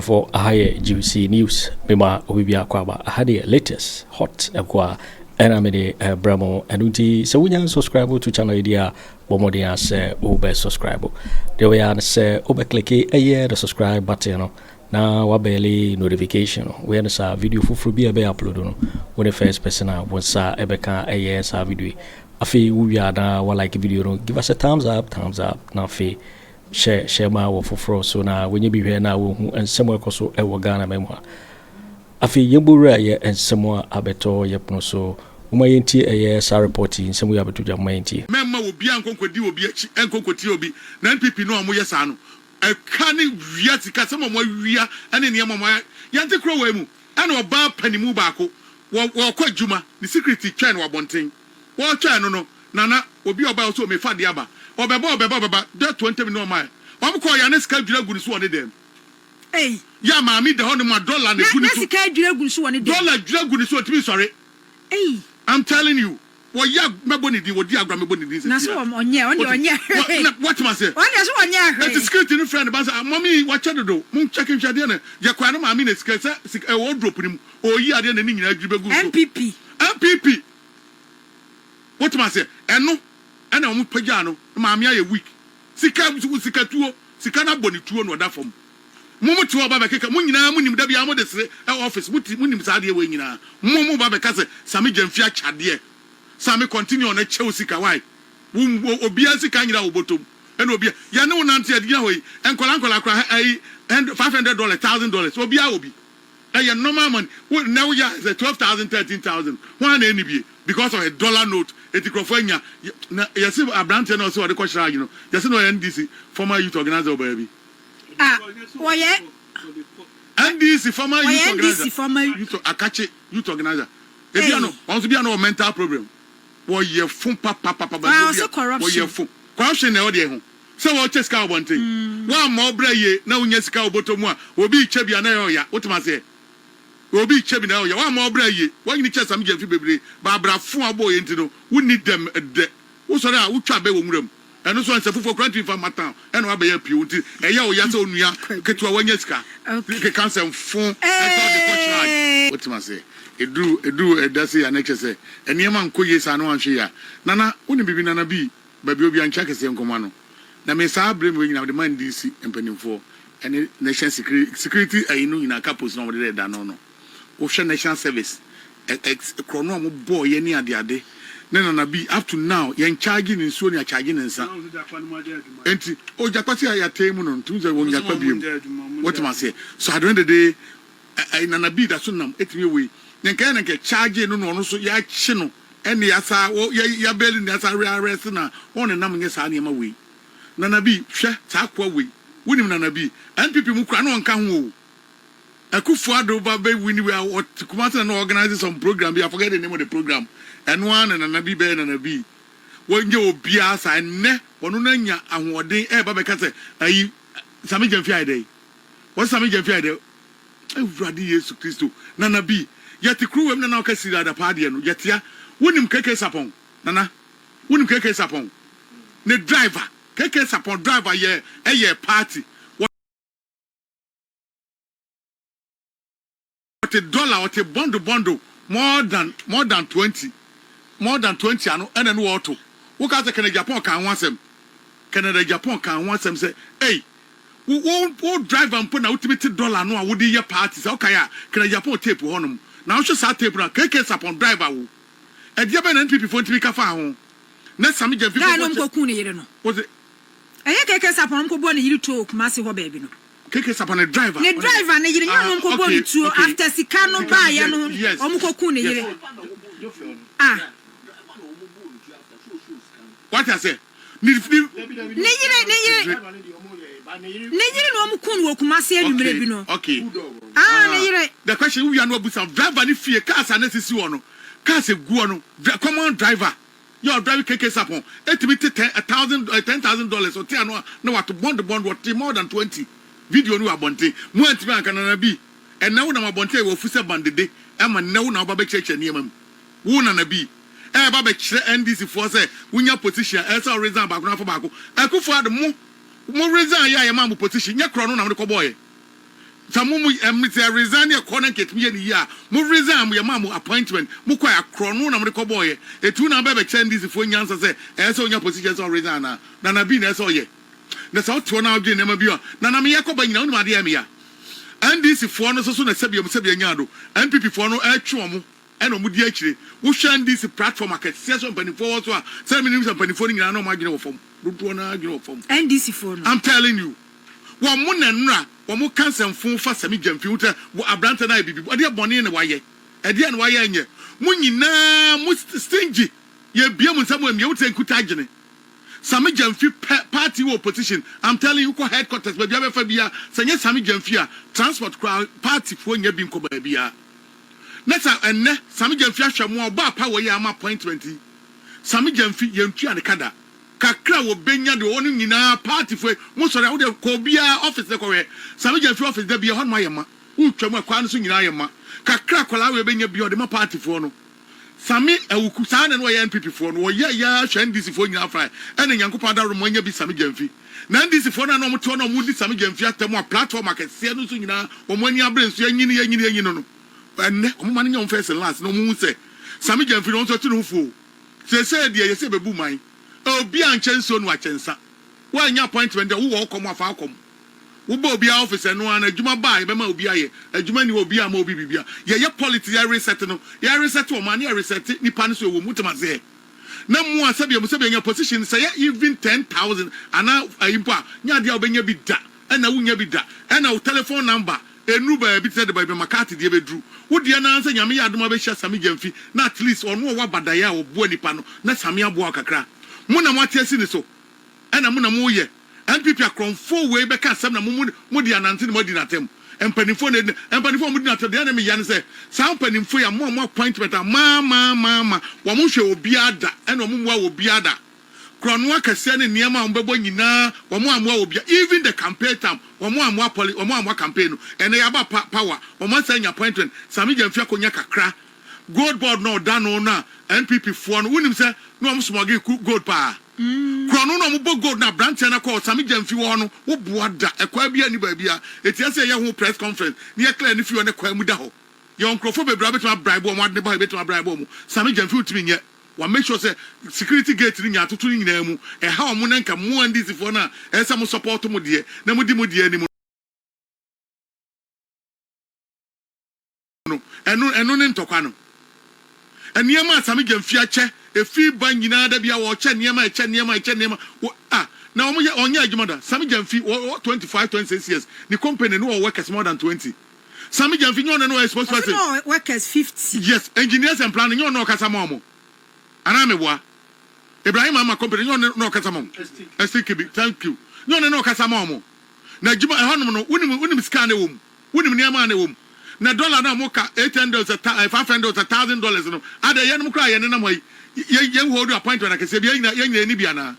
for higher juicy news. Mema Bawumia Kwaba had latest hot ekwa enamede bramo and so we subscribe to channel idea bomodia say obe subscribe. There we are say obe click the subscribe button na wabeli notification when sa video for be upload no when the first person once ebeka sa video afi we are na like video no give us a thumbs up na fe share my for so now when you be here now and somewhere so e Ghana memoir afi yebura ye and somewhere abeto yepno so umayenti sa reporting somewhere abeto jamayenti memma obi ankonkodi obi achi enkonkoti obi na NPP no amoye sa no e kane wia tika sama mo wia ane ne mo yante kro wa mu ane oba panimu baako wo kwa djuma the security twen wa bonten wo twen no nana obi oba so me fa de aba obeba that 20 minutes my am call ya neska dwura gu so one dem eh ya ma mi de hono ma dollar ne gu ni so neska dwura gu so one dem dollar dwura gu ni so timi sorry eh I'm telling you wo ya meboni di wo di agra meboni di na so onye what must say onye so onye ahwe the security ni friend ba say mommy wa chedo mun check hwade na ye kwa no ma mi na sika say e wo drop ni o yi ade na ni nyina dwura gu so NPP what must say eno ana omu pagya no ma me aye week sika tuo sika na boni tuo no da fom mumu tuo ba bekeka mu nyina mu nim da bia mo de sere office mu nim sa de we nyina mumu ba beka se sami jamfi achade sami continue on a chew sika why obia sika nyira obotom ena obia ya ne wonante ade hoyi enkola kra ai $500 $1,000 obia obi ya normal money now ya 12,000 13,000 one any be because of a dollar note etikofanya yes abrante no so de kwashira you know yes no NDC former youth organizer baby oye NDC former youth organizer youth akache youth organizer ebia no onso bia no mental problem wo ye fun papa wo ye fun corruption na ode ho se wo cheska obonten wa ma obraye na unya sika obotomu a obi che bia na ya wotima se obi chebi na ya wa ma obraye wa nyini chesa me jamfi bebre ba brafo aboye ntino we need them de wo sori a wutwa be wo nwuram eno so anse fufo country fa matan eno wa be ya pio nti eya o ya se onua ketua wanya sika ke cancel fun ento de kochra wotima se edu edase ya neche se eniema nkoye sa no anhwe ya nana woni bibi nana bi ba bi obi ancha kese nkoma no na me sa abrem we nyina de man DC empanimfo ene nation security ayinu nyina capos no de da no Ocean National Service chrono mo boy ye ni ade na bi up to now ye charging in so ni charging nsa enti o jakwati ya temu no tunze wo nyakwa biem what must say so at the end of the day na bi da so nam etimi we nka charge no so ya chi no ene ya sa ya beli ni ya sa arrest na on nam nye sa na ma we na bi hwe ta kwa we wonim na bi NPP mu kra no nka ho Akufo Addo ba win we are what Kumasi no organize some program. I forget the name of the program. And one and Nabi be and Nabi. When you be as I ne one nya ahode e ba beka say ayi Sami Jamfi day. What Sami Jamfi day? Everybody Jesus Christo. Nana bi yet the crew na ka si da party no yet ya wonim keke sapon nana wonim keke sapon ne driver keke sapon driver ye party $1 or a bundle more than 20 ano and then auto wo ka say Kennedy Agyapong kan wansem Kennedy Agyapong kan wansem say hey wo drive and put na ultimate $1 no a wo dey ye party say okay a Kennedy Agyapong tape honum na wo sa tape na keke sapon driver wo e dia be na NPP fo ntimi ka fa ho na Sami Jamfi na no mkoku ne yire no wo say eye keke sapon mko bo ne yire to Kumasi ho baby no keke sapon ne driver ne yire nya mko bo ne tuo after sika no ba ya no omkoku ne yire what I say ne yire no omkun wo Kumasi adumre bi no okay ne yire the question we are no busa driver ni fie cars anesisi wo no cars egu no common driver your driver keke sapon etimi $10,000 or tia no na what bond what more than 20 video no abonte mu antimi anka na bi and now na abonte wo fuse bandede e ma now na oba be cheche ni emam wo na bi e ba be kire NDC for say wunya position e say reason ba kuna for ba ko Akufo Addo mo reason ya ma position nya kro no na me ko boy Some resign your corner get me in the year. Move resign your mamma appointment. Mukwaya chrono na mreko boy. A 2 number change this for answer say, as on your positions on resign. Nana bin as all ye. That's how 2 now did never be. Nana Miyako by no Madia. And this is for no soon as Sabianyado. NPP for no air chomo. And Omudiachi. Who shall this platform market? Session 24 to 7 minutes and 24 in an marginal form. And this is for I'm telling you. One moon and ra. One cancer and phone for semi computer, what a brand and I be. What dear Bonnie and Wye. A dear and Wye and ye. Munina must stingy. Ye be on someone you take Kutagene. Sami Jamfi party opposition. I'm telling you, headquarters, but you have a Fabia, Sanya Sami Jamfia, transport crowd party for your being Kobabia. Next and Sami Jamfia shall more bar power yama point 20. Sami Jamfi Yamchi and the Kada. Kakra will benya the owning in our party for most of the Kobia office. The Korea. Some of your office there be a hon my yama. Uchama Kwansu in Ayama. Kakra Kola will bring your the party for no. Sami Ukusan and NPP for no. Ya, shen this for your fry. And then Yankupada Romonia be Sami Jamfi. Nan this for no more to no moody Sami Jamfi at more platform market. Sianusina or when you bring you know. And money on face and last no moon say. Sami Jamfi also to no fool. Say, dear, you say, boo mine. Oh, be unchenso no achensa. Why your appointment who will come off our come? Who will be office and one a Juma by Bema will be a Jumani will be a mobi bibia. Your politics are resetting. You reset to money, reset it, Nipanis will mutamaze. No more Sabi your position, say even 10,000 and now I impart. Nadia Benya be da, and I wouldn't be da, and our telephone number. A Nuba be said by Makati, the Bedru. Would the answer Yamia Dumabesha Sami Gemfi, not at least or more Badaya or Buenipano, not Samia Boakakra. Muna Matias so. And a Muna Moye. And people are from 4 way back at some Mudi and Antin Modinatem. And Penifone and Penifone Mudinata, the enemy Yan say, Sound Penifo and more appointment. Mama, Wamusha will be ada, and Omua will be ada. Cronwaka sending Niama and Babonina, Wamua will be even the campaign time, Wamua campaign, and they have power, Wama saying appointment, Samijan Fiakonaka cra. Gold board no done on NPP for win him say no I'm smuggy gold pa. Crono no mo gold na branch na call Sami Jamfi wono wo boada e kwa bia ni ba bia eti say ya ho press conference ni e clear ni fi on e kwa mu da ho ye onkrofo bebra betuma bribe o mo ade ba betuma bribe o mo Sami Jamfi utimi nye wa make sure say security gate ni nya atoto ni nyina mu e ha o mo na nka mo andi sifo na e say mo support mo de na mo di mo de ni mo no enu ni ntokwa no. And Niama Sami Jamfi che a free bangina da bia or chen Niama. Now on your mother, Sami Jamfi 25, 26 years. The company no workers more than 20. Sami Jamfi no supposed to say workers 50. Yes, engineers and planning you no Casamomo. Anamewa. Ibrahim Mama company no Casamom. STKB, thank you. No Casamomo. Na Juma Honomo, unim scan a womb. Unim Niama. Na dollar na moka $800 $500 $1,000 no ada yenu kra yenu na moyi yen hold appointment na kese bia yen ni bia na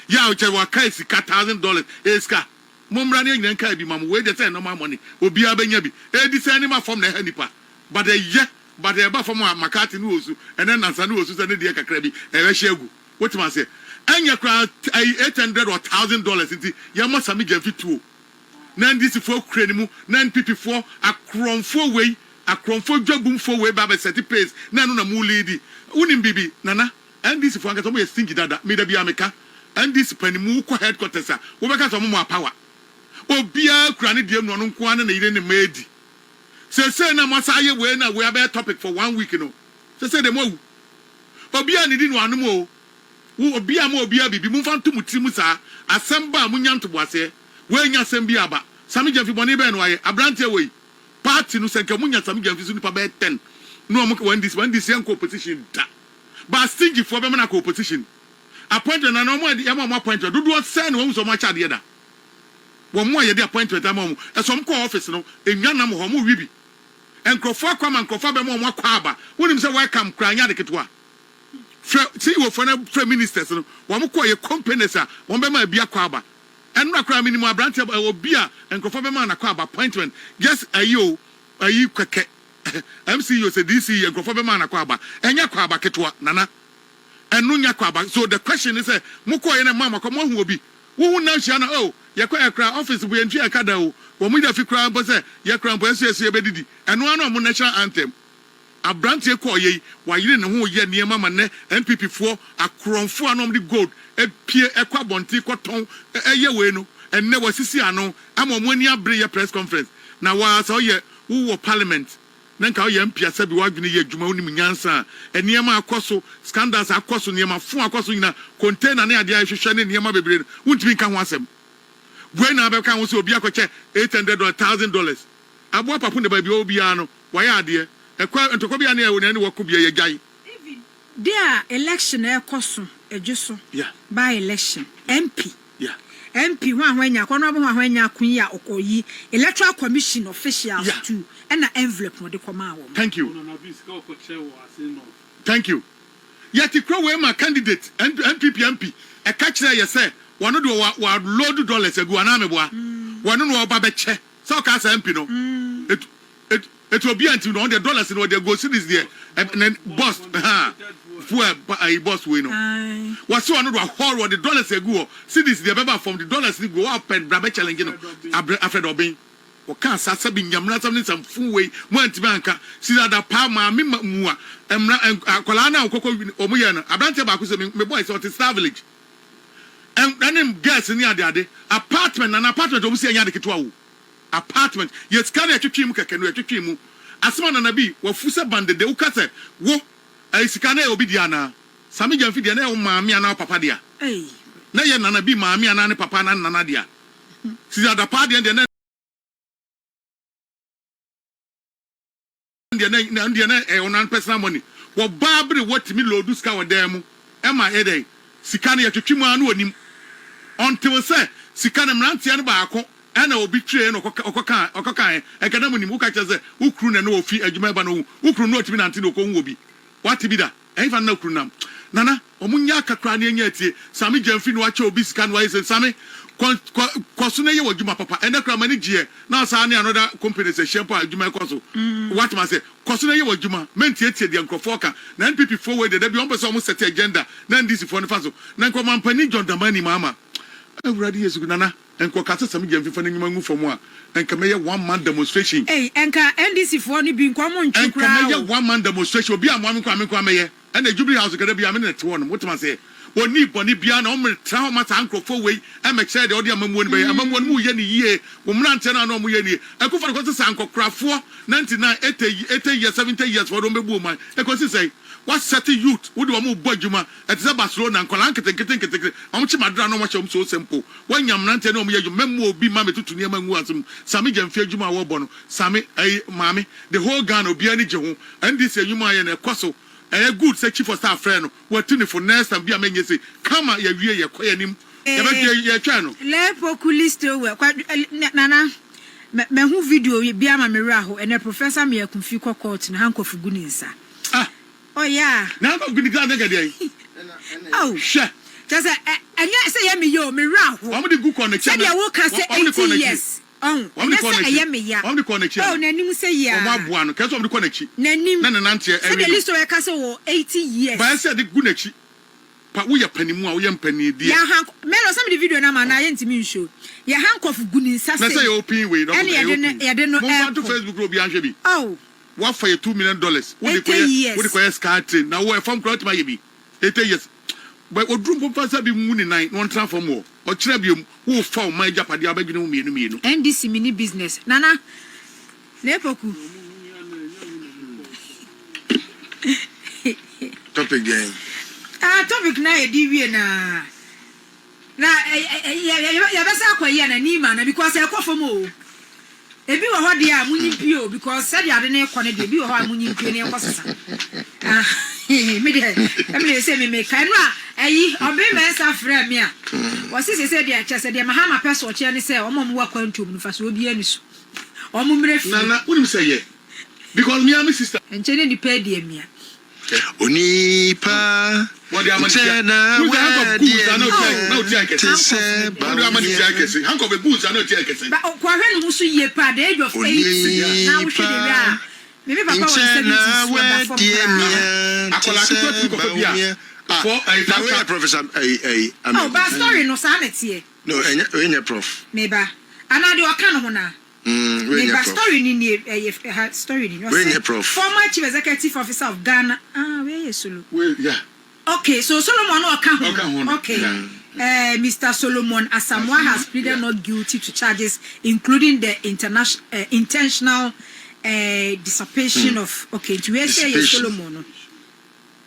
ya o che wa kai sika $1,000 eska momra ne yen kai bi mam we dey say normal money obi abenya bi e di say ni ma form na ha nipa but e ba form makati no osu ene nansa no osu say ne dey kakra bi e be hegu wetima say anya kra $800 or $1,000 nti ya ma Sami Jamfi tuo nan this for krenimu nan NPP for akronfo way akronfo dwabumfo way ba set place na no na mu lead unim bibi nana and this for anka so mo stingy dada me da bia meka and this panimu ko headquarters a wo beka so mo power obia kura ne dem no nko an na ire ne medi say na masaye we na we about topic for 1 week no say dem owu obia ne di no anu mo obia bibi mu fanto mutimu sa asamba munya ntoboase we nya sembi aba Sami Jamfi boni be no aye abrante we party no senka munya Sami Jamfi so nipa be 10 no mo when this yan competition da but stingy for be na competition appointment na no mo ya mo appointment do say no wo so mo cha de da wo mo ye de appointment am mo e so mo ko office no enwa na mo ho mo wibi enkrofo akwa man krofo be mo akwa aba wonim say welcome kranya de ketwa see wo for na ministers no wo mo ko ye companies a wo be ma bia akwa aba and no crime minimum branch will be a and confirm man appointment. Just a you kweke MCU said DC and confirm man akwaba and yakwaba ketwa nana and no yakwaba. So the question is Muko and Mama come on who will be Who now Shana? Oh, Yakra office we entry a cadao. When we have to cry, but say, Yakram, Bedidi, and one of national anthem. A branch ye call ye, why you didn't know ye near Mamma NPP 4, a crown 4 normally gold, a peer, a quabonti, cotton, a year weno, and never see Anno. I'm on 1 year bring a press conference. Now, while I saw ye, who were parliament. Nanka MP said, "We are going to get Jumoni Minyansa, and Niama Akoso, scandals Akoso, Niama, Fu Akoso, contain an idea, Shani, Niama Baby, won't be can once them. When I become also be a coche, $800 or $1,000. I bought Papuna by Obiano, why are dear? A quite and to Kobe and any work could be a guy. There, election, air costume, a jusso, yeah, by election, MP. Yeah. MP one when you when you queen or ye electoral commission officials too, and an envelope with the command. Thank you. Thank you. Yet the crow my candidate and NPP MP. A catch there, you say, one of the load dollars a guaname, one know about Babeche, so cast MP no. It will be until all the dollars in what they go see this there, and then boss, a boss winner. What's so another horror the dollars a go, see this the member from the dollars they go up and Brabe challenge, after obeying. Or can't Sabi Yamna some full way, went banker, see that Palma, Mimma, and Colana, Coco, Omuyana, Abante Bakus, my boys, or the Star Village. And then guess in the other apartment, an apartment of Sian apartment, yet carry a chimuka can reach chimu. Asman and Abi were Fusa banded the Ukase, wo a Sikane Obidiana, Sami Janfidiana, Mammy and our papadia. Nay, Nana be Mammy and Papa and Nanadia. See that the party and the on personal money. Well, Barbary, what me lo do scour demo, Emma Ede, Sikani at Chimu until say, Sikanam Lantian Bako. And I will betray no Okokai, Academy Mukacha, Ukrun and no fee, Ajumabano, Ukru not to be until Okongobi. What to be that? Even no Krunam. Nana, Omunyaka Cranian yet, Sami Jenfin Wacho Biscan Wise and Sami, Cosune or Juma Papa, and the Cramanigia. Now Sani another company says Shampa Juma Coso. What must say? Cosune or Juma, Mentiete, the Uncle Foka, NPP forward, the Debion almost set the agenda, then this is for the Faso, Nancoman Penny John the money, Mamma. Everybody is Nana. And Kokasa some Jeffy from one, and Kamaya 1 month demonstration. Eh, and NDC for only being common to Kamaya 1 month demonstration will be a woman coming Kwame, and the Jubilee House is going to be a minute to one. What must I say? One need Bonibiano, trauma, uncle for way, and make sure the audio Mamon Bay, among 1 million a year, woman, 10 or no million. I could forget the Sanko craft for 99, 80 years, 70 years for Rome woman. Because say, what setting youth would you move Bojuma at Barcelona and Colanca? How much Madrano much so simple? When you Namante no you memo be mammy to near Manguasum, Sammy and Fiajuma Wobono, Sammy, mammy, the whole gun of Biani Joe, and this a Yuma and a Cosso, a good search for staff friend, what tuni for nest and be a man say, come out your quay him, your channel. Le Poculisto, Nana. Me who video be a miraho and a professor me a confuco court in Hanko for Gunisa. Oh, yeah. Now I'm going to go again. Oh, sure. Just and say, me, yo, me round. I'm going to go on the channel. I will say 80 years. Oh, I'm the corner. I'm the corner. Oh, Nanim say, yeah. My one, because of the connection. Nanim, Nanantia, and the list of a castle 80 years. But I said the Gunechi. But we are penny more, young penny, dear. Mero, some of the video now, and I ain't mean show. Your hank of Gunis, I say, open way. I don't know. I to Facebook group, Yanjabi. Oh. What for $2 million? What do you require skating? Now, we're from Crowd Miami. 80 years. But what room for us be moon night, one transfer more. Or Trebium, who found my Japan, the beginning of me. And this mini business. Nana, Nepoku. Topic game. Topic now, DV na. Now, Nima, because I call for more. Ebi wo ho de a munyi pio because said ya de na ekone de ebi wo ho a munyi pio na ekosesa me de say me kan no a ayi obi mensa frɛ me a wo se say de a chese de mahama peso che ne say omo wa kwantum no fa so obi ani so omo mre fi na unim say ye because me and my sister enche ne pay de me oni pa what the amani na we no tie kese what the amani tie kese hanko be boots na tie kese ba kwa hwe no so ye pa the age of 8 na wo hwe de bia me papa was 70 for akola kito ko bia for professor oh ba story no sa na tie No, any prof. Maybe. Another kind of one. Maybe story in story in prof. Former Chief Executive Officer of Ghana. Where is Solo? Yeah. Okay, so Solomon Okahon. Okay. Mr. Solomon Asamoah has pleaded not guilty to charges including the intentional dissipation of to where say Solomon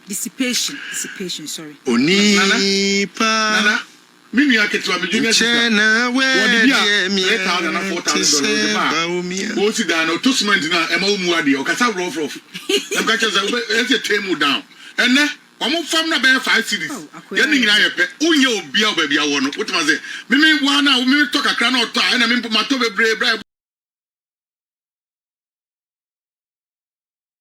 dissipation sorry. Nana Mimi aketwa me junior sister. What did you $3,000 $4,000 What's it down? To cement na ema umu ade o kasa rough. Em ka cheza e temu down. And then omo fam na be 5 cities. Ya ni nyina yepe. Unye obi a obabi awo no. What ma say? Mimi wa na mimi talk akra na oto a na mimi mato bebre bra.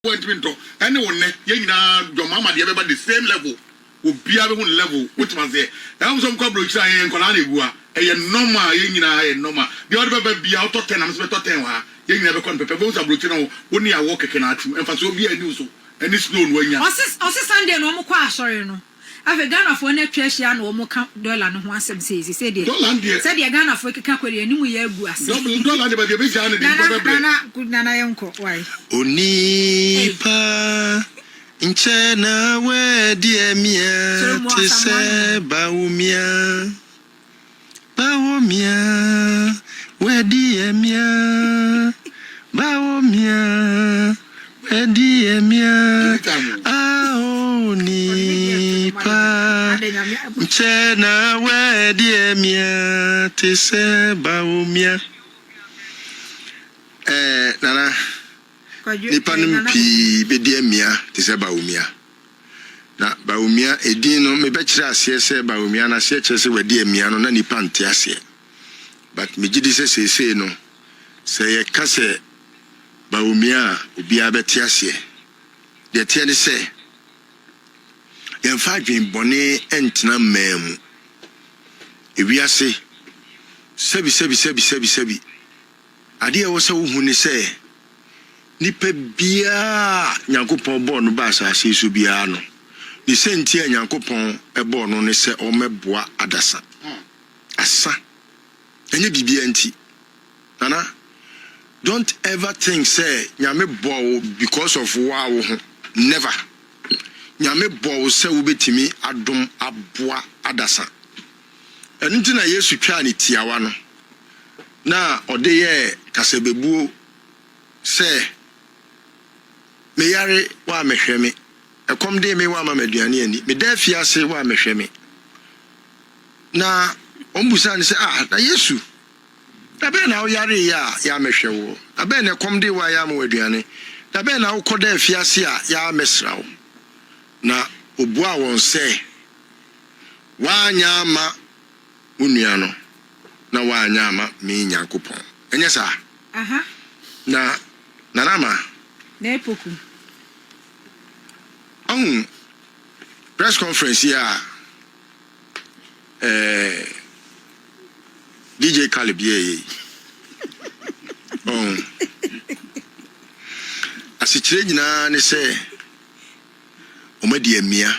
Went into anyone ye nyina do mama de be the same level. Obi a be hun level. What ma say? Am some kwabro kira ye nkola na egu a. Eye normal ye nyina ye normal. The other be bia auto 10 am se beto 10 wa. Ye nyina be kon pepe bo sa bro kira no woni a wo keke na atim. Emfa so obi ani so. Any slow no anya. Osi Sunday no mo kwa asori no. Afi Ghana fo na twahia na mo ka dollar no ho asem say dey. Dollar dey. Say dey Ghana fo keka kwere ani mu ya agu ase. Dollar dey ba dey be ja na dey go bebre. Nana yenko why? Oni pa Inche na we diemia tise Bawumia we diemia Bawumia we diemia aoni pa Inche na we diemia tise Bawumia Nana nipa num pi bediamia te se Bawumia na Bawumia edin no me be kire ase se Bawumia na se kire se wadiamia no na nipa nte ase but me gidi se sese no se ye ka se Bawumia obi abeti ase de tie ne se ye fa dwen bone entena memu ewiase sebi ade e wo se wo hu ne se nipa bia Nyankopon bo no ba asase so bia no ni senti Nyankopon e bo no ne se o meboa adasa asa enye bibia nti nana don't ever think say nyame bo because of wa wo ho never nyame bo se wo betimi adom aboa adasa enti na Yesu twa ne tiawa no na ode ye kasebebuo se me yare wa mehweme ekom de me wa mamaduane ani me da fiase wa mehweme na ombusa ne se na Yesu da be na o yare ya mehwewo da be na ekom de wa ya mawaduane da be na wo da fiase ya mesrawo na obua won se wa nya ma unua no na wa nya ma me Nyankopon enye sa na nanama na epoku press conference here DJ Caleb asichere nyina ne se omadi amia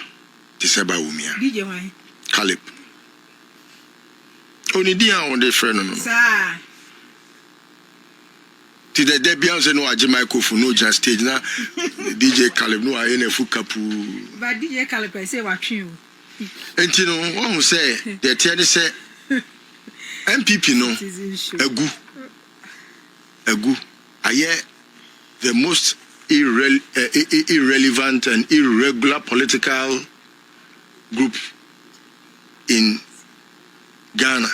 te se Bawumia DJ why Caleb oni dia on the friend no sir ti the Debians no age microphone no just stage na DJ Caleb no aye na fu kapu but DJ Caleb say watwe o enti no won say the tie ne say NPP no agu aye the most irrelevant and irregular political group in Ghana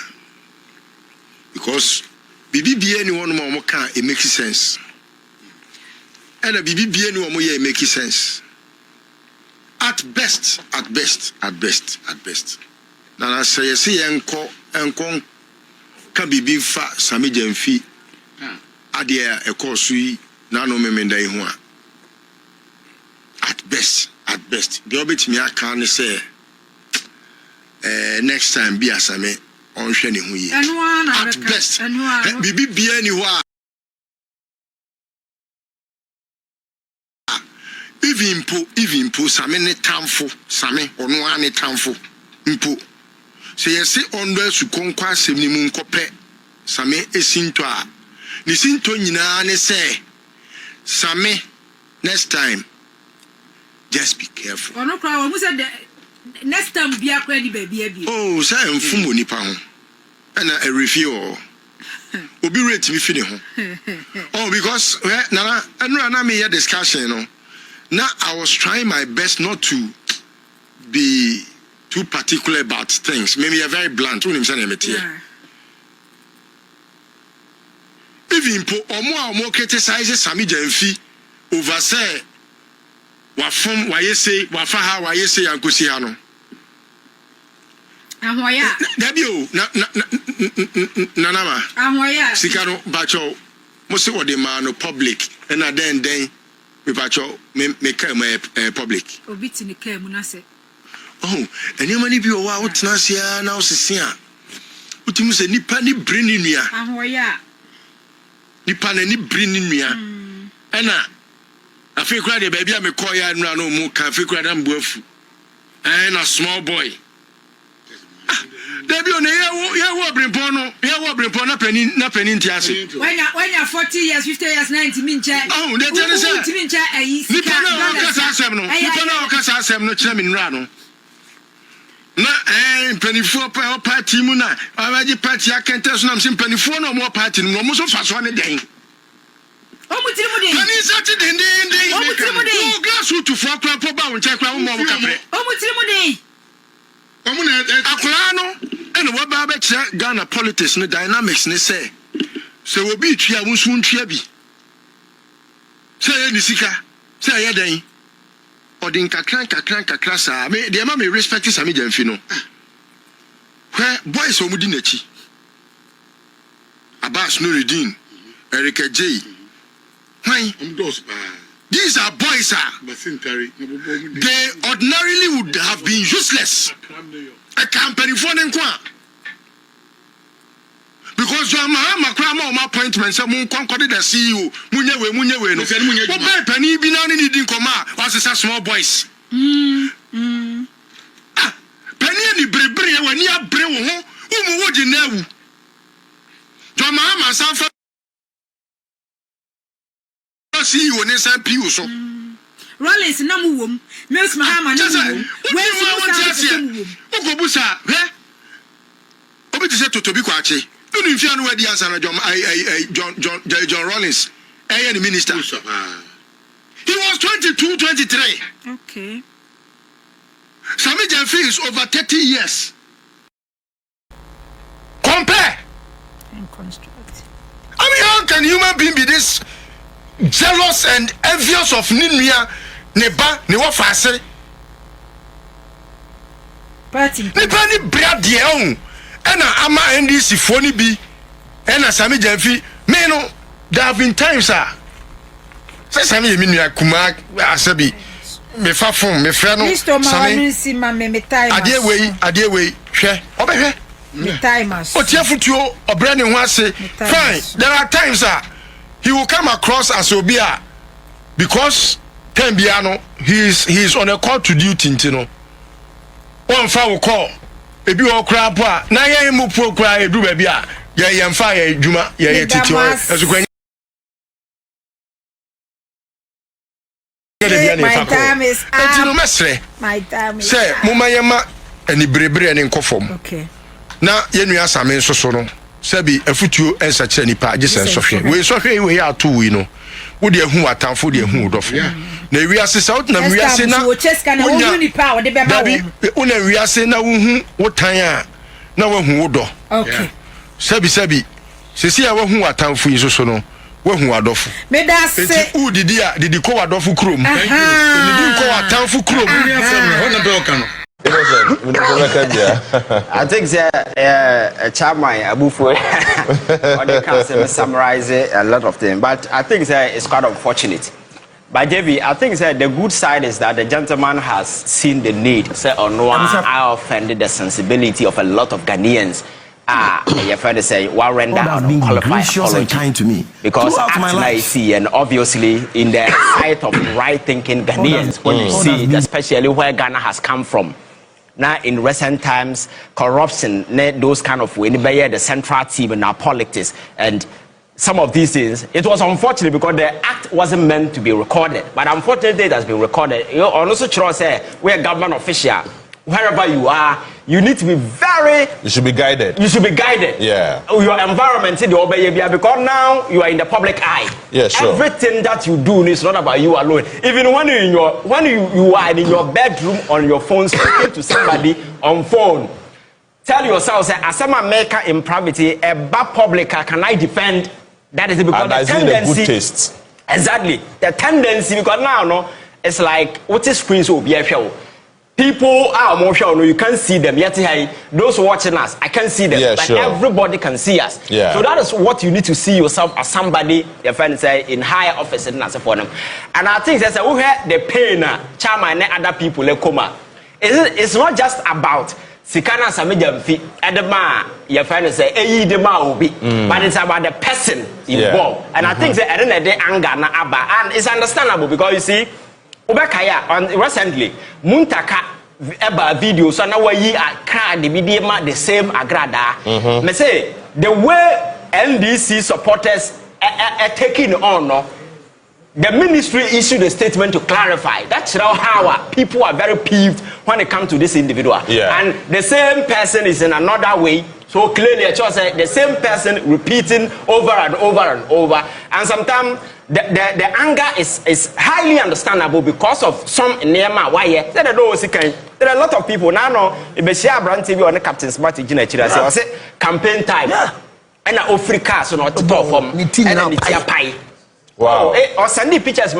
because BBB anyone more can it makes sense. And a BBB anyone more it makes sense. At best. Now I say enko can be fa sami jemfi adia e course na no memenda ihu a. At best. The obit me aka say next time be asame on hwe ne hu yi at best bibi bia ni ho a even po same ne tamfo same ono ane tamfo mpo say you say under su konkwa asem ni mu nkopɛ same esinto a ni sinto nyina ne say same next time just be careful. Ono kra wo say next time bia kra di baby abi. Oh, say mfumo nipa ho. And a review obi rate me fini ho. Oh, because nana and me here discussion, you know. Now I was trying my best not to be too particular about things. Maybe I'm very blunt. Even po omo criticize Sami Jemfi over say wa form wa yese wa fa ha wa yese yankosi ha no. Ahoya. Dabio na nama. Ahoya. Sikano bacho mo se wo de ma no public and then me bacho me come public. Obi ti ni kam na se. Oh, and you many bi o wa wotena sia na osese a. Utimu se nipa ni brini nua. Ahoya. Nipa na ni brini nua. Ena afi kura de baby a me call ya nua no mu ka afi kura da mboafu. Na small boy. Debi on ya wo brempon na pani ntiase. When you 40 years, 50 years, 90 minche. Oh, they tell us that. Ni pana o kasa asem no. Ni pana o kasa asem no kire me nra no. Na panifo pa party mu na, awaji party akente so na mse panifo na mo party no mo so fa so ne den. Omutiri mu den. Pani sati den. Omutiri mu den. O gas to for kra po ba won che kra mo mo kapre. Omutiri mu den. Akura no and what ba be Ghana politics no dynamics ne say so we be twa wonsu ntwa bi say ni sika say ya dan odin kakran sa me de ma me respect Sami Jemfi no where boys o mudi nachi Abbas Nuruddin Erika J why these are boys they ordinarily would have been useless. A company for them because your Mahamadu appointment say mun conquer the CEO munye we no but buy penny bi na ni din koma was a small boys penny ni brebre wani abre wo ho umu wo di na wu your Mahamadu sanfa CEO ne san piu so Rollins na mu wom Mills Mahama na mu we si ogobusa he obi ti se totobi kwache unu mfia no wadi answer na John Rollins the minister he was 22 23 okay Sami Jemfi is over 30 years compare and construct I mean how can human being be this jealous and envious of Ninia Neba ne wa fase party ni pani bra de on ena ama NDC foni bi ena Sami Jemfi me no there have been times say Sami me nua kuma asabi me fa fon me fra no Sami time ade wey hwe obehwe me timers otia futuo obra ne ho ase fine there are times he will come across as obia because Tembiano he is on a call to duty ntino one fa will call ebi o kra po a na ye mu pro kra edu ba bia ye mfa ye adwuma ye titi o esukwan my time is ntino mesre my time is say mumayema ani brebre ani nkofom okay na ye nua Sami nso so no sabi afutuo ensa kire nipa agese sohwe we sohwe we ya to we no wo de hu atamfo de hu dofo na wiase sa wona wiase na wo cheska na wo nipa wo de be ba wo wona wiase na wo hu wo tan a na wo hu wo do okay sabi Cecilia wo hu atamfo yin so no wo hu adofo me da se u didi ko wadofo krom didi ko atamfo krom wona be oka no I think Chairman Akufo Addo can summarize a lot of them, but I think it's quite unfortunate. But JV, I think the good side is that the gentleman has seen the need. I offended the sensibility of a lot of Ghanaians. You have to say, well, render unqualified apology to me because I see, and obviously in the sight of right-thinking Ghanaians, when you see, especially where Ghana has come from. now in recent times, corruption, those kind of way, the central team in our politics, and some of these things, it was unfortunate because the act wasn't meant to be recorded, but unfortunately it has been recorded. You also say we're a government official. Wherever you are, you need to be You should be guided. You should be guided. Yeah. Your environment, because now you are in the public eye. Yeah, sure. Everything that you do is not about you alone. Even when you are in your bedroom on your phone speaking to somebody on phone, tell yourself, say, as a maker in private, a bad public, can I defend? That is because and the tendency. Good taste. Exactly. The tendency, because now, it's like, what is screens will be a show. People are more sure, you can't see them. Yet, those watching us, I can't see them. Yeah, but sure. everybody can see us. Yeah. So that is what you need to see yourself as somebody, your friend say, in higher office and as for them. And I think that's who had the pain, charm and other people, it's not just about Sikana Samijamfi, Edema, your friend say, but it's about the person involved. And I think that at the end of the day, anger na abba, and it's understandable because you see. Recently, Muntaka eba video so now we are crowd the same agrada. Me say the way NDC supporters are taking on, the ministry issued a statement to clarify. That's how people are very peeved when it comes to this individual. Yeah. And the same person is in another way. So clearly, the same person repeating over and over and over. And sometimes the anger is highly understandable because of some Nema. Why? There are a lot of people now. If you share brand TV on the Captain Smart I say campaign time. And ofori car so not to perform. And it's pie. Wow. Or send the pictures,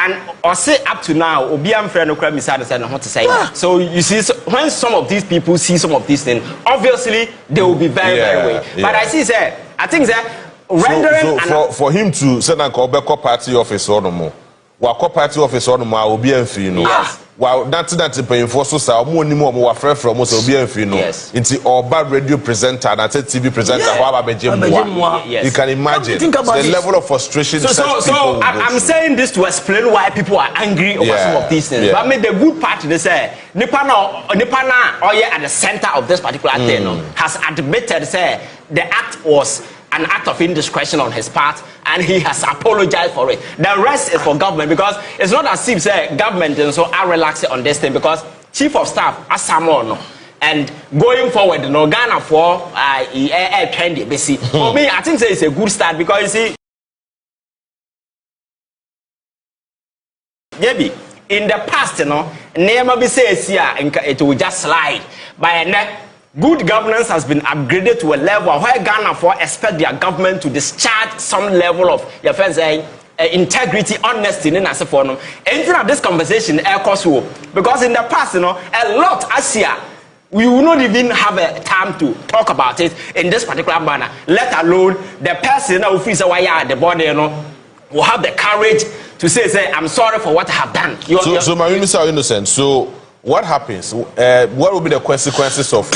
and or say up to now, Obiam friend no crime misunderstand what to say. So you see, when some of these people see some of these things, obviously they will be very way. Yeah. But I think that rendering for him to send a party office or no more. Party office or no more will be enfino. Yes. Well, that's paying for so more ni more wa friend from us will be enfino. Yes. Into Oba radio presenter and TV presenter. Yes. You can imagine the level of frustration. So I'm saying this to explain why people are angry over some of these things. Yeah. But I mean, the good part they say Nipana at the center of this particular thing has admitted say the act was an act of indiscretion on his part, and he has apologized for it. The rest is for government because it's not as if say government and so are relaxing on this thing because chief of staff Asamoah and going forward Ghana for trendy basic. For me, I think it's a good start because you see, maybe in the past, never be says here it will just slide by a good governance has been upgraded to a level where Ghana for expect their government to discharge some level of your friends integrity, honesty, and as for them. Anything of this conversation, because in the past, a lot as here, we will not even have a time to talk about it in this particular manner. Let alone the person who feels why the body, will have the courage to say, I'm sorry for what I have done. So my minister are innocent. So what happens? What will be the consequences of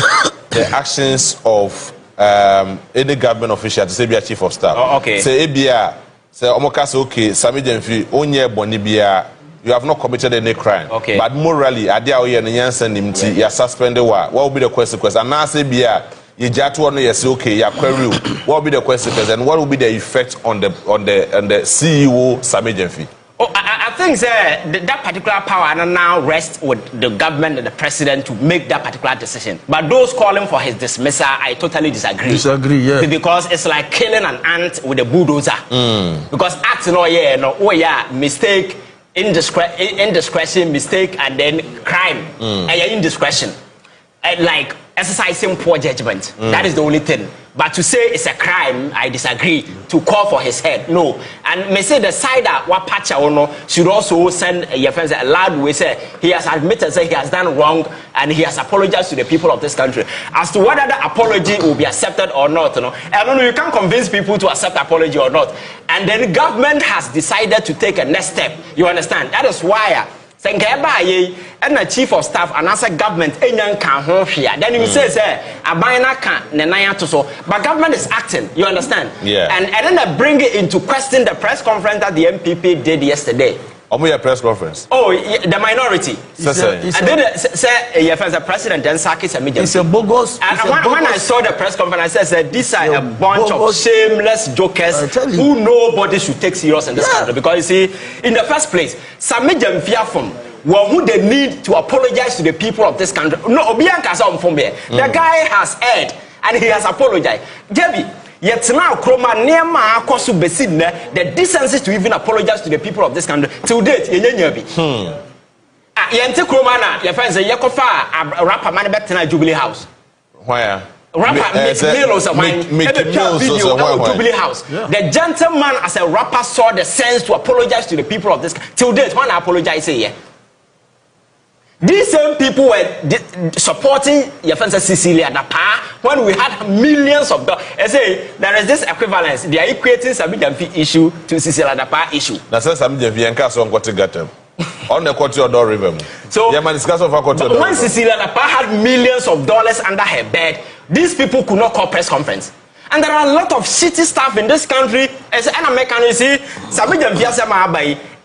the actions of any government official to say be a chief of staff? Okay. Say ABA, say Omokase okay, Sami Jemfi, Onye Bonibia, you have not committed any crime. Okay. But morally, Adia Oye and Yansen Nimti, you are suspended. What will be the consequence? And now say BA, you just want to say okay, you query. What will be the consequence and what will be the effect on the CEO Sami Jemfi? I think that particular power now rests with the government and the president to make that particular decision. But those calling for his dismissal, I totally disagree. Yeah. Because it's like killing an ant with a bulldozer. Because acting mistake, indiscretion, mistake, and then crime, and indiscretion. Like exercising poor judgment. That is the only thing. But to say it's a crime, I disagree. To call for his head, no. And may say the side that what Pacha should also send your friends a loud way say he has admitted say he has done wrong and he has apologized to the people of this country. As to whether the apology will be accepted or not, I don't know. You can't convince people to accept apology or not. And then the government has decided to take a next step. You understand? That is why. And the chief of staff and as a government then you say but government is acting, you understand? Yeah. And then they bring it into question the press conference that the NPP did yesterday. Omo your press conference. Oh, the minority. And then say the president and Saki Samija. It's a bogus. And when I saw the press conference, I said these are a bunch of shameless jokers who nobody should take serious in this country. Because you see, in the first place, Samija Mfiafum, who they need to apologize to the people of this country. No, Obianka Sam from here. The guy has erred and he has apologized. Gabby, yet now Kroma Nema Akosu Besidne, the decency to even apologize to the people of this country. Till date, Yenyabi. Yente Kromana, your friends say Yakofa, a rapper man back to Jubilee House. Where? Rapper make meals of mine. Video about Jubilee House. The gentleman as a rapper saw the sense to apologize to the people of this. Till date, when I apologize, say yeah. These same people were supporting your friend Cecilia dapaah when we had millions of dollars. I say there is this equivalence. They are equating Samijamfi issue to Cecilia dapaah issue. That's why Samijamfi and Castle got to get them on the Kwaku Addo river. So yeah, man, discuss of Kwaku Addo. When Cecilia dapaah had millions of dollars under her bed, these people could not call press conference. And there are a lot of shitty stuff in this country. As an American, you see, Samijamfi asema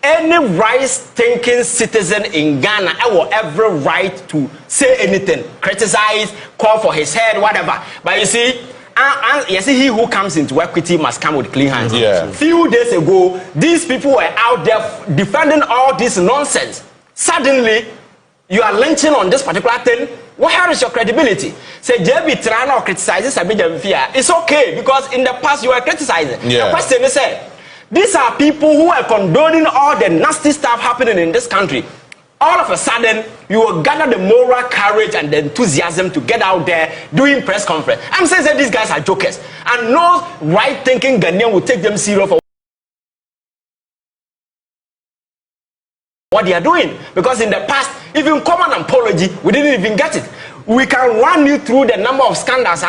any right-thinking citizen in Ghana have every right to say anything, criticize, call for his head, whatever. But you see, he who comes into equity must come with clean hands. Few days ago, these people were out there defending all this nonsense. Suddenly, you are lynching on this particular thing. Where is your credibility? Say, JB Trano criticizes Samijamfi. It's okay because in the past you were criticizing. The question is, these are people who are condoning all the nasty stuff happening in this country. All of a sudden, you will gather the moral courage and the enthusiasm to get out there doing press conference. I'm saying that these guys are jokers. And no right-thinking Ghanaian will take them serious for what they are doing. Because in the past, even common apology, we didn't even get it. We can run you through the number of scandals.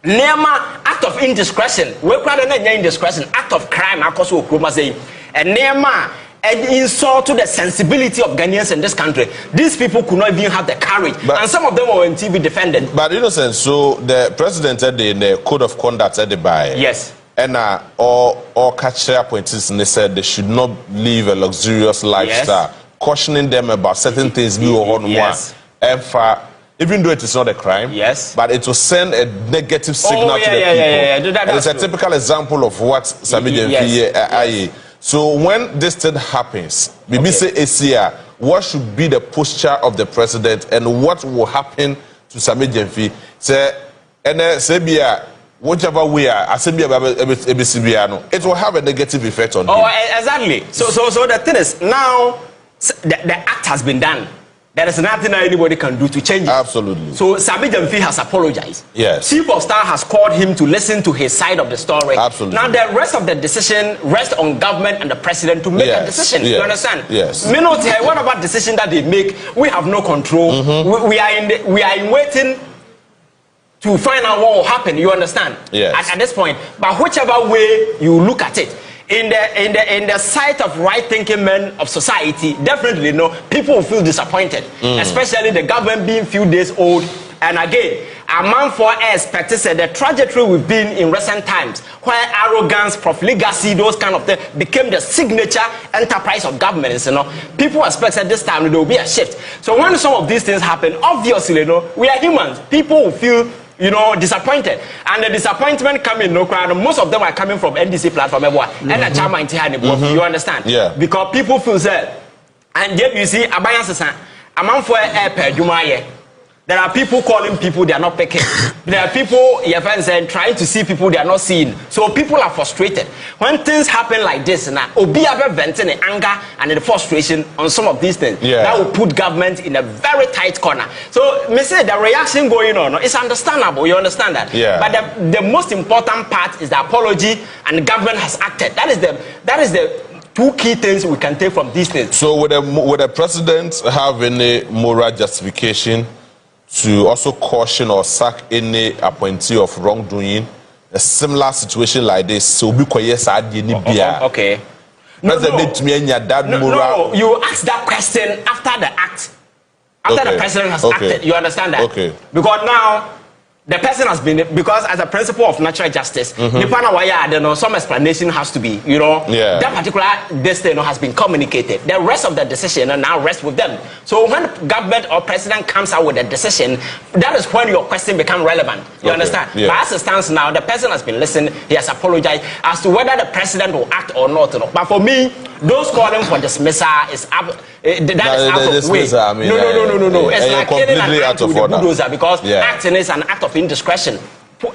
Nema act of indiscretion. We call it indiscretion, act of crime. Akoso Okroma saying, and Nema an insult to the sensibility of Ghanaians in this country. These people could not even have the courage, and some of them were on TV defending. But innocent. So the president said in the code of conduct said by and all catcher appointees and they said they should not live a luxurious lifestyle, cautioning them about certain things. Even though it is not a crime, but it will send a negative signal to the people. And it's a typical example of what Samijamfi. So when this thing happens, BBC ACR, what should be the posture of the president and what will happen to Samijamfi? Say, and Sebia, whichever way, it will have a negative effect on him. Exactly. So the thing is, now the act has been done. There is nothing anybody can do to change it. Absolutely. So Samijamfi has apologized. Chief of Staff has called him to listen to his side of the story. Absolutely. Now the rest of the decision rests on government and the president to make a decision. You understand? Meanwhile, what about decision that they make? We have no control. We are in waiting to find out what will happen. You understand? At this point, but whichever way you look at it. In the sight of right-thinking men of society, definitely people will feel disappointed, especially the government being few days old. And again, a man for expected said the trajectory we've been in recent times, where arrogance, profligacy, those kind of things became the signature enterprise of governments. People expect at this time there will be a shift. So when some of these things happen, obviously, we are humans. People will feel disappointed, and the disappointment coming most of them are coming from NDC platform and you understand? Because people feel sad. And yet you see a man for a there are people calling people they are not picking. There are people trying to see people they are not seeing. So people are frustrated when things happen like this. Now, Obi have venting the anger and the frustration on some of these things. That will put government in a very tight corner. So, me say the reaction going on is understandable. You understand that? But the most important part is the apology, and the government has acted. That is the two key things we can take from these things. So, would the president have any moral justification to also caution or sack any appointee of wrongdoing? A similar situation like this, so be quiet. Okay. No, you ask that question after the act, after the president has acted. You understand that? Because now the person has been, because as a principle of natural justice, some explanation has to be, that particular destiny has been communicated. The rest of the decision now rests with them. So when government or president comes out with a decision, that is when your question becomes relevant. You understand? Yeah. But as it stands now, the person has been listening, he has apologized as to whether the president will act or not. But for me, those calling for dismissal is out of way. No. It's like killing an ant with a bulldozer, because acting is an act of indiscretion,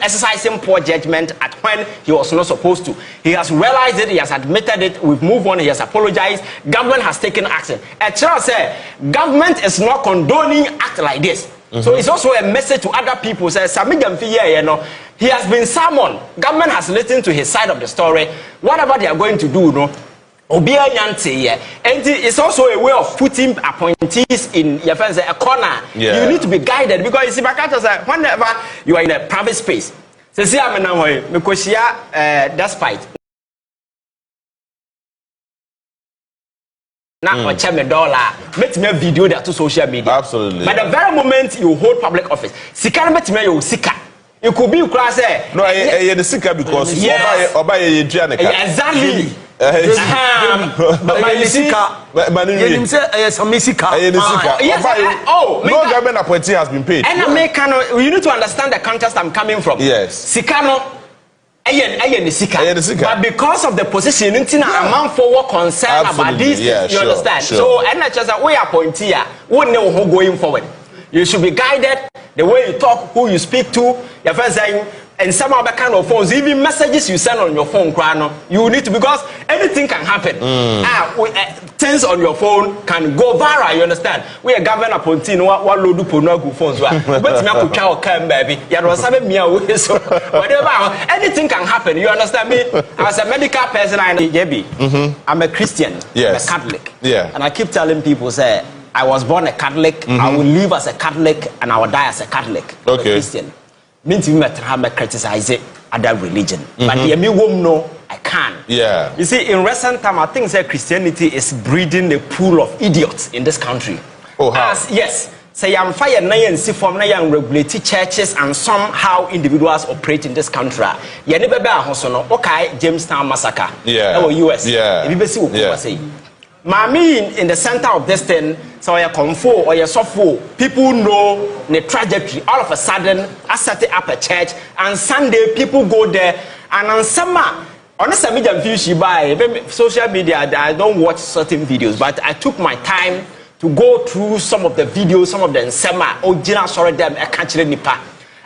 exercising poor judgment at when he was not supposed to. He has realized it, he has admitted it, we've moved on, he has apologized, government has taken action. Otchere said, government is not condoning act like this. So it's also a message to other people, says, he has been summoned, government has listened to his side of the story, whatever they are going to do, and it's also a way of putting appointees in your friends a corner. You need to be guided, because whenever you are in a private space, Cecilia, despite now otchere me $, make me a video that to social media. Absolutely. But the very moment you hold public office, Sika make me you Sika. It could be class. No, I the Sika because exactly. No government appointee has been paid. And you need to understand the context I'm coming from. Yes. Sikano, but because of the position, a man forward concern about this, you understand? Sure. So, and not just a way appointee, wouldn't know who going forward. You should be guided the way you talk, who you speak to, your friends saying. And some other kind of phones, even messages you send on your phone, you need to, because anything can happen. Things on your phone can go viral, you understand? We are government appointee, what load up on phones. But baby, whatever, anything can happen, you understand me? As a medical person, I'm a Christian, I'm a Catholic. And I keep telling people, say, I was born a Catholic, I will live as a Catholic, and I will die as a Catholic. I'm a Christian. Means you might criticize other religion, but I can. You see, in recent time, I think that Christianity is breeding a pool of idiots in this country. Oh, how? Yes. Say I'm fire and see from regulated churches, and somehow individuals operate in this country. You never be a hosono. Okay, Jamestown massacre. US. Mami in the center of this thing, so you're comfort or you're softful. People know the trajectory. All of a sudden, I set up a church, and Sunday people go there, and on summer, on social media, I don't watch certain videos, but I took my time to go through some of the videos, some of them summer, sorry them, I can't nipa.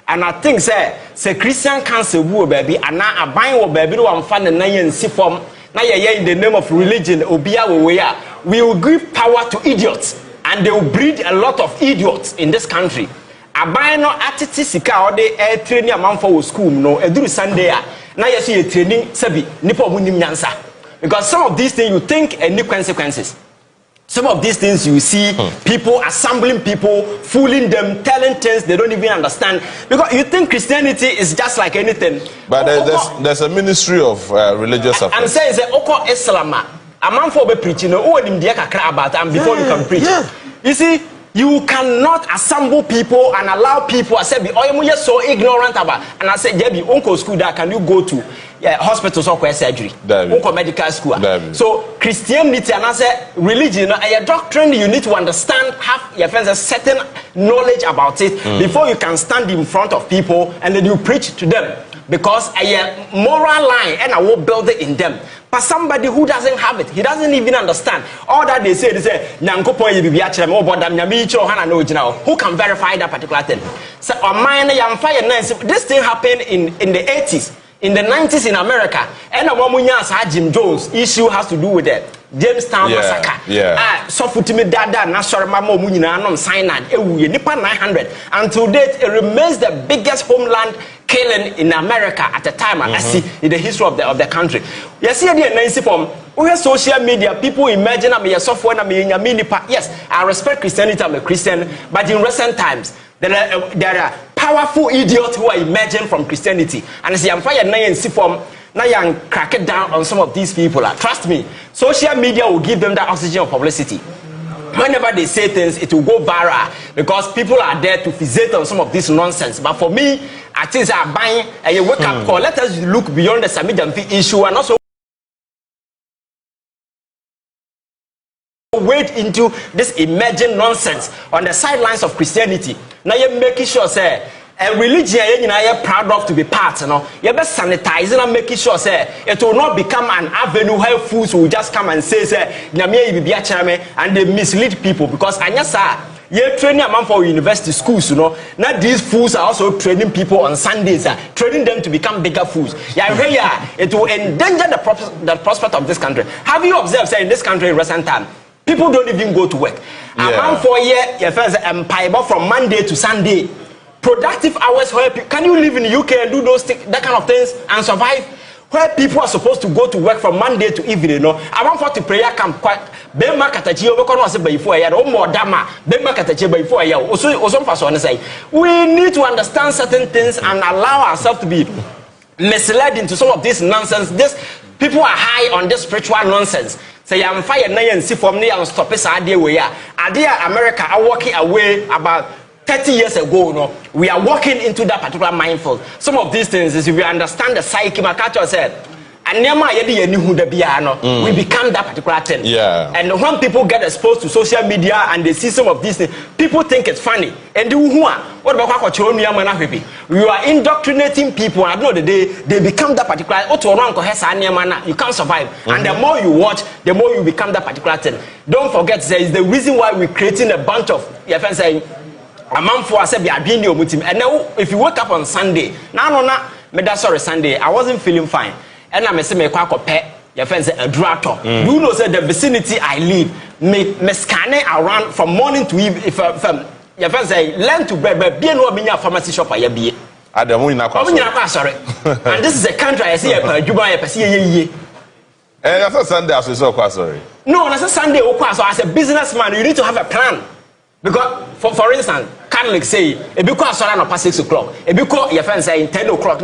And I think say Christian cancer woo baby, and now I buy baby, I'm fan and see form. Now in the name of religion, we will give power to idiots, and they will breed a lot of idiots in this country. I buy no attitude sika or they training a man for school no do Sunday. Now you see a training sabi nipo munim nyansa, because some of these things you think any consequences. Some of these things you see people assembling people, fooling them, telling things they don't even understand, because you think Christianity is just like anything. But there's a ministry of religious affairs. And says Oko Islam, a man for be preaching, about and before you can preach. You see, you cannot assemble people and allow people. I said, oh, you're so ignorant about. And I said, Debbie, uncle school that can you go to hospitals or surgery? Uncle medical school. So Christianity and I said religion, a doctrine you need to understand, have your friends a certain knowledge about it before you can stand in front of people and then you preach to them. Because a moral line and I will build it in them. But somebody who doesn't have it, he doesn't even understand. All that they say, who can verify that particular thing? So this thing happened in the 80s, in the 90s in America. And Jim Jones issue has to do with the Jamestown massacre. So for me, Dada, National Mamo Munina, Sinai, Nipa 900. Until date, it remains the biggest homeland killing in America at the time, I see in the history of the country. You see, from social media, people imagine I'm a software, I'm a mini-pa. Yes, I respect Christianity, I'm a Christian, but in recent times, there are powerful idiots who are emerging from Christianity. And I see, I'm fire and see from now you crack it down on some of these people. Trust me, social media will give them that oxygen of publicity. whenever they say things, it will go viral because people are there to fixate on some of this nonsense. But for me, I think I'm buying a wake-up call. Let us look beyond the Samidamfi issue and also wade into this emerging nonsense on the sidelines of Christianity. Now you're making sure, say, a religion you're proud of to be part, you know. You're best sanitizing and making sure, say, it will not become an avenue where fools will just come and say, and they mislead people because you're training a man for university schools, you know. Now these fools are also training people on Sundays, training them to become bigger fools. It will endanger the prospect of this country. Have you observed, say, in this country in recent time, people don't even go to work. A man for a year, your first empire from Monday to Sunday. Productive hours where can you live in the UK and do that kind of things and survive? Where people are supposed to go to work from Monday to evening, you know. I want for to prayer camp quite Bema Katachi over before a year or more dama, Bema Katachi before a year. Also, say we need to understand certain things and allow ourselves to be misled into some of this nonsense. This people are high on this spiritual nonsense. Say I'm fire and see from me and stop us idea where America are walking away about 30 years ago, no, we are walking into that particular mindful. Some of these things is if you understand the psyche, Makacho said, we become that particular thing. Yeah. And when people get exposed to social media and they see some of these things, people think it's funny. And what about you are indoctrinating people, and at the end of the day, they become that particular. You can't survive. And the more you watch, the more you become that particular thing. Don't forget, there is the reason why we're creating a bunch of saying a man for us, and now if you wake up on Sunday, Sunday, I wasn't feeling fine. And I'm saying, your friends a drato. You know, say the vicinity I live, me scan around from morning to evening. If your friends say, learn to be no pharmacy shop, I be. Sorry. And this is a country I see a Juba, and that's Sunday, I saw sorry. No, that's a Sunday. So as a businessman, you need to have a plan. Because, for instance, Catholics say, if you call Sorano past 6 o'clock, if you call your friends say 10 o'clock,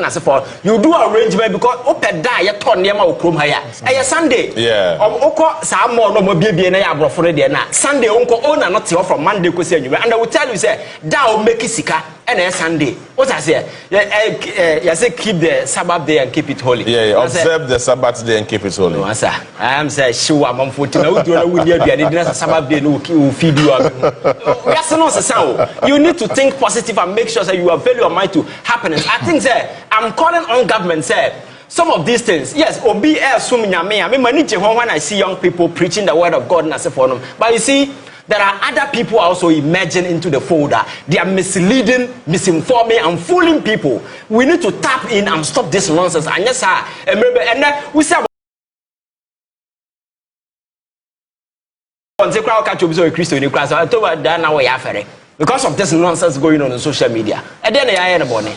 you do arrangement because open die, you turn near my chrome higher. A Sunday, yeah. Oko, some more no baby and I brought for the Sunday, uncle owner not from Monday, and I will tell you, say, thou make it sicker and a Sunday. What I say? I say, keep the Sabbath day and keep it holy. Yeah, observe the Sabbath day and keep it holy. No, sir. I am saying, sure, I'm 14. I will Sabbath day, no feed you. That's not so. You need to think positive and make sure that you avail your mind to happiness. I think, sir, I'm calling on government, sir. Some of these things, yes, obi assuming when I see young people preaching the word of God and I say for them. But you see, there are other people also emerging into the folder. They are misleading, misinforming, and fooling people. We need to tap in and stop this nonsense. And yes, sir, remember, and then we say because of this nonsense going on social media. And then I ain't born.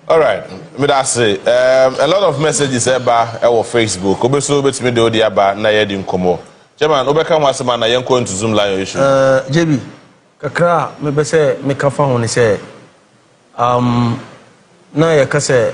All right, me that say a lot of messages about our Facebook. Obeso betimi de odi aba na ye di nkomo. Chairman, obeka wasema na yenko into Zoom live issue. JB, kakra me be say me ka fa ho ni say na ye ka say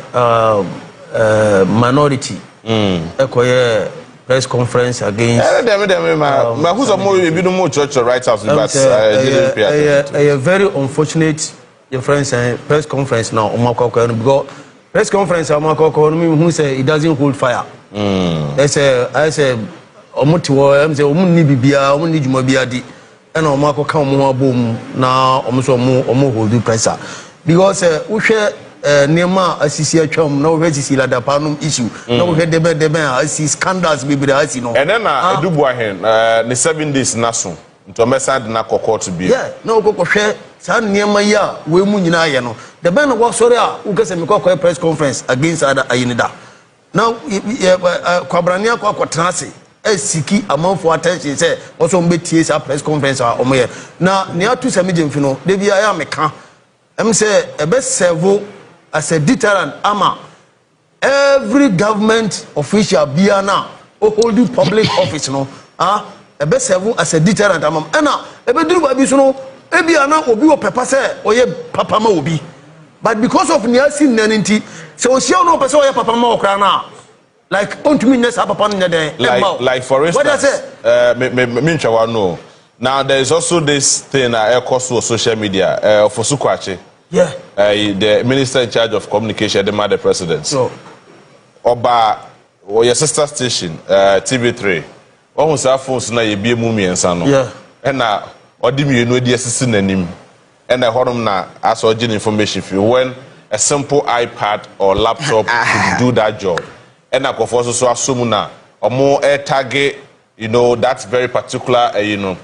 minority ekoye press conference against ma who's more you be no more church right house but a very unfortunate your friends press conference now because press conference who say it doesn't hold fire. I say omotiwo am say omuni bibia omuni juma bia di and omako ka omo abom na omo hold pressure because we share nema asisi atwam na we asisi la dapaah issue na we debe asisi scandals bibira asisi no and then edubu ahen the 7 days naso nto message na court to be yeah na okokohwe sa nema ya we mu nyina ye no the ben wo sorry a wo gese me kokko press conference against other ayinida now kwabrania kwakotrase esiki amanfo attention say also mbetie sa press conference a omoye na ne atu samijemfi no de bia ya meka em say ebe serve as a deterrent ama every government official bia na holding public office no ebe serve as a deterrent ama na ebe duru ba bi so no ebia na obi o pepa say oye papa ma obi but because of niasi nanenti so osia no pese oye papa ma okra na like ontumi nne sa papa nne den like for instance me nchawa no Now there is also this thing across social media for Sukwache. Yeah. The minister in charge of communication, the president. So, Oba, or your sister station, TV3. Almost our phones na ye be mummy and son. Yeah. And now, Odimi, you know, the assistant and him. And I heard na as urgent information if you when a simple iPad or laptop to do that job. And I could also assume na or more air target, you know, that's very particular, you know.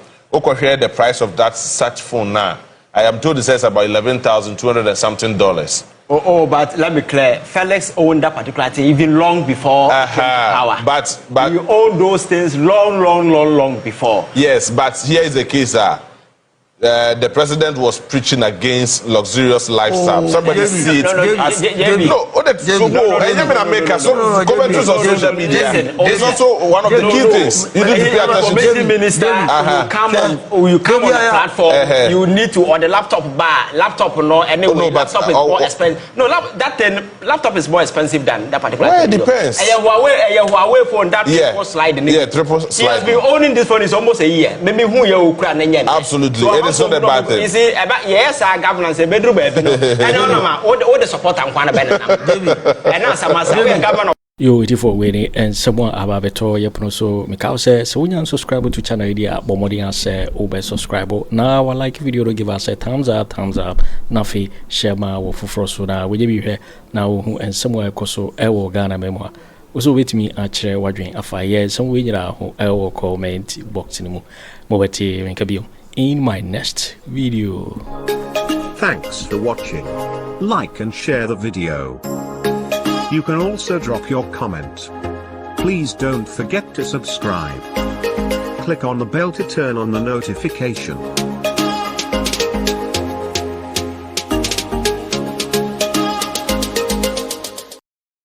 Hear the price of that such phone now. I am told it says about $11,200 and something. But let me clear. Felix owned that particular thing even long before power. But you own those things long before. Yes, but here is the case. The president was preaching against luxurious lifestyle. Somebody see it. Commentaries on social media. It's also one of the key things. You need to pay attention. Minister, you come on the platform. You need to on the laptop bar. Laptop no anyway. Laptop is more expensive. No, laptop is more expensive than that particular. Well, it depends. Huawei phone that triple slide. Yeah, triple slide. He has been owning this phone is almost a year. Maybe who you Ukraine. Absolutely. It's not a bad thing. You see, yes, our government say bedroom. I don't know, all the support and one and now some government. Yo, it for winning and someone about beto yepono so Mikao says so when subscribe to channel idea bomodi say over subscribe now I like video to give us a thumbs up nafi share my wo fufro so na we be here now and somewhere koso ewo Ghana memoir also wait me atchere wadwen afa yes some we nyira ho ewo comment box ni mu mobeti menkabio in my next video. Thanks for watching. Like and share the video. You can also drop your comment. Please don't forget to subscribe. Click on the bell to turn on the notification.